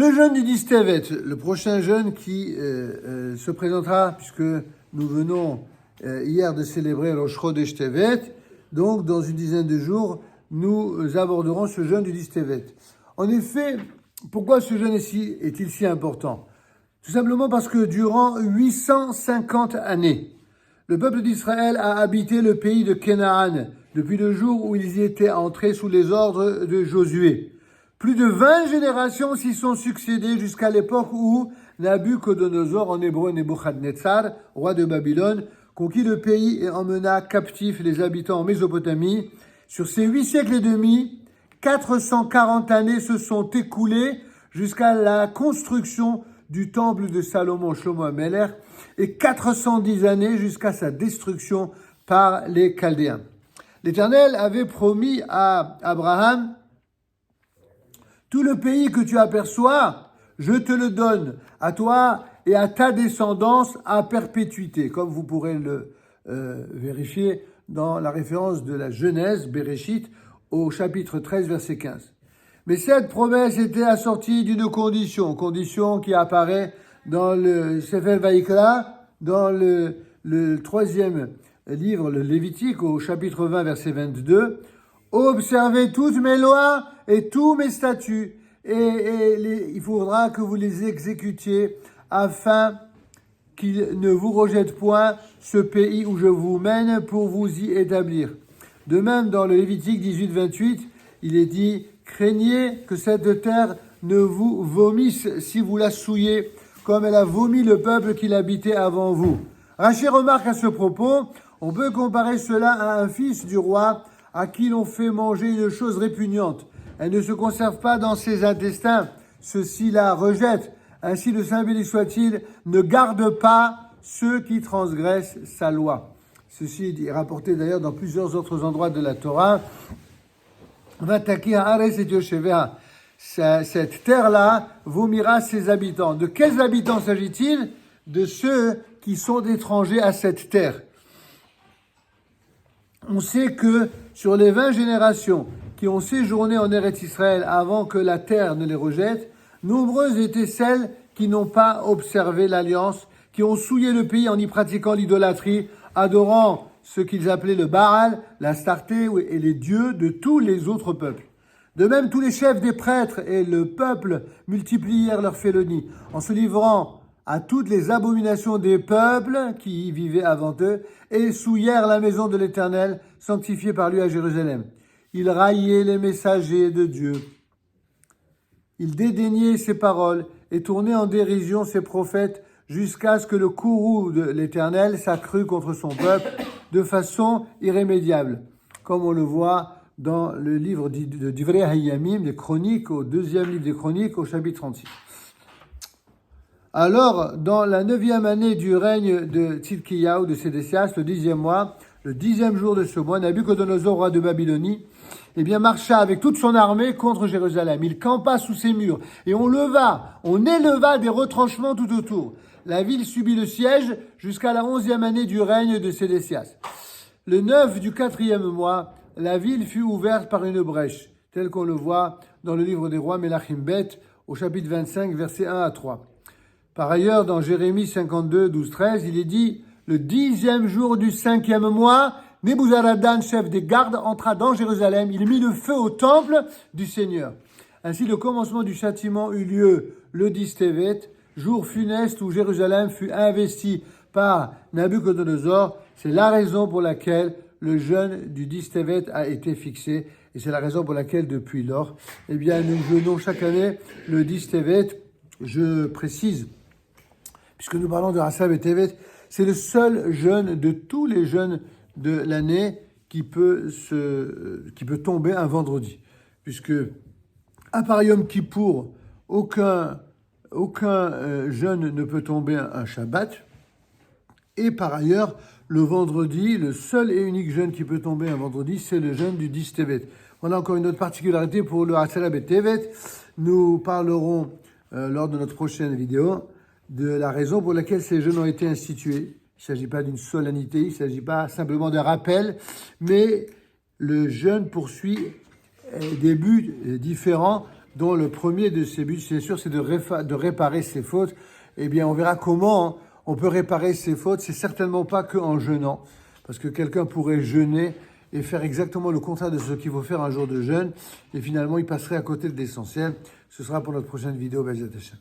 Le jeûne du 10 Tevet, le prochain jeûne qui se présentera, puisque nous venons hier de célébrer Rosh Chodesh Tevet, donc dans une dizaine de jours, nous aborderons ce jeûne du 10 Tevet. En effet, pourquoi ce jeûne est-il si important? Tout simplement parce que durant 850 années, le peuple d'Israël a habité le pays de Canaan depuis le jour où ils y étaient entrés sous les ordres de Josué. Plus de 20 générations s'y sont succédées jusqu'à l'époque où Nabuchodonosor, en hébreu Nebuchadnezzar, roi de Babylone, conquit le pays et emmena captifs les habitants en Mésopotamie. Sur ces 8 siècles et demi, 440 années se sont écoulées jusqu'à la construction du temple de Salomon, Shlomo HaMelech, et 410 années jusqu'à sa destruction par les Chaldéens. L'Éternel avait promis à Abraham: tout le pays que tu aperçois, je te le donne à toi et à ta descendance à perpétuité, comme vous pourrez le vérifier dans la référence de la Genèse, Bereshit, au chapitre 13, verset 15. Mais cette promesse était assortie d'une condition qui apparaît dans le Sefer Vaïkra, dans le troisième livre, le Lévitique, au chapitre 20, verset 22. Observez toutes mes lois et tous mes statuts, il faudra que vous les exécutiez afin qu'il ne vous rejette point ce pays où je vous mène pour vous y établir. De même, dans le Lévitique 18, 28, il est dit: craignez que cette terre ne vous vomisse si vous la souillez, comme elle a vomi le peuple qui l'habitait avant vous. Rachid remarque à ce propos: on peut comparer cela à un fils du roi à qui l'on fait manger une chose répugnante. Elle ne se conserve pas dans ses intestins, ceux-ci la rejettent. Ainsi, le Saint béni soit-il ne garde pas ceux qui transgressent sa loi. Ceci est rapporté d'ailleurs dans plusieurs autres endroits de la Torah. Cette terre-là vomira ses habitants. De quels habitants s'agit-il? De ceux qui sont étrangers à cette terre. On sait que sur les 20 générations qui ont séjourné en Eretz Israël avant que la terre ne les rejette, nombreuses étaient celles qui n'ont pas observé l'alliance, qui ont souillé le pays en y pratiquant l'idolâtrie, adorant ce qu'ils appelaient le Baal, l'Astarté et les dieux de tous les autres peuples. De même, tous les chefs des prêtres et le peuple multiplièrent leurs félonie en se livrant à toutes les abominations des peuples qui y vivaient avant eux et souillèrent la maison de l'Éternel, sanctifiée par lui à Jérusalem. Ils raillaient les messagers de Dieu. Ils dédaignaient ses paroles et tournaient en dérision ses prophètes jusqu'à ce que le courroux de l'Éternel s'accrût contre son peuple de façon irrémédiable, comme on le voit dans le livre de Divrei Hayamim, des Chroniques, au deuxième livre des Chroniques, au chapitre 36. Alors, dans la 9e année du règne de Tzidkiyahu de Sédécias, le 10e mois, le 10e jour de ce mois, Nabuchodonosor, roi de Babylonie, marcha avec toute son armée contre Jérusalem. Il campa sous ses murs et on éleva des retranchements tout autour. La ville subit le siège jusqu'à la 11e année du règne de Sédécias. Le 9 du 4e mois, la ville fut ouverte par une brèche, tel qu'on le voit dans le livre des rois Melachim Bet, au chapitre 25, versets 1 à 3. Par ailleurs, dans Jérémie 52, 12, 13, il est dit: le 10e jour du 5e mois, Nebuzaradan, chef des gardes, entra dans Jérusalem. Il mit le feu au temple du Seigneur. Ainsi, le commencement du châtiment eut lieu le 10 Tevet, jour funeste où Jérusalem fut investie par Nabuchodonosor. C'est la raison pour laquelle le jeûne du 10 Tevet a été fixé. Et c'est la raison pour laquelle, depuis lors, nous jeûnons chaque année le 10 Tevet. Je précise, puisque nous parlons de Hassab et Tevet, c'est le seul jeûne de tous les jeûnes de l'année qui peut tomber un vendredi. Puisque, à part Yom Kippour, aucun jeûne ne peut tomber un Shabbat. Et par ailleurs, le vendredi, le seul et unique jeûne qui peut tomber un vendredi, c'est le jeûne du 10 Tevet. On a encore une autre particularité pour le Hassab et Tevet. Nous parlerons lors de notre prochaine vidéo de la raison pour laquelle ces jeûnes ont été institués. Il ne s'agit pas d'une solennité, il ne s'agit pas simplement d'un rappel, mais le jeûne poursuit des buts différents dont le premier de ses buts, c'est sûr, c'est de réparer ses fautes. Eh bien, on verra comment on peut réparer ses fautes. C'est certainement pas qu'en jeûnant, parce que quelqu'un pourrait jeûner et faire exactement le contraire de ce qu'il faut faire un jour de jeûne, et finalement, il passerait à côté de l'essentiel. Ce sera pour notre prochaine vidéo. Bezat Hashem.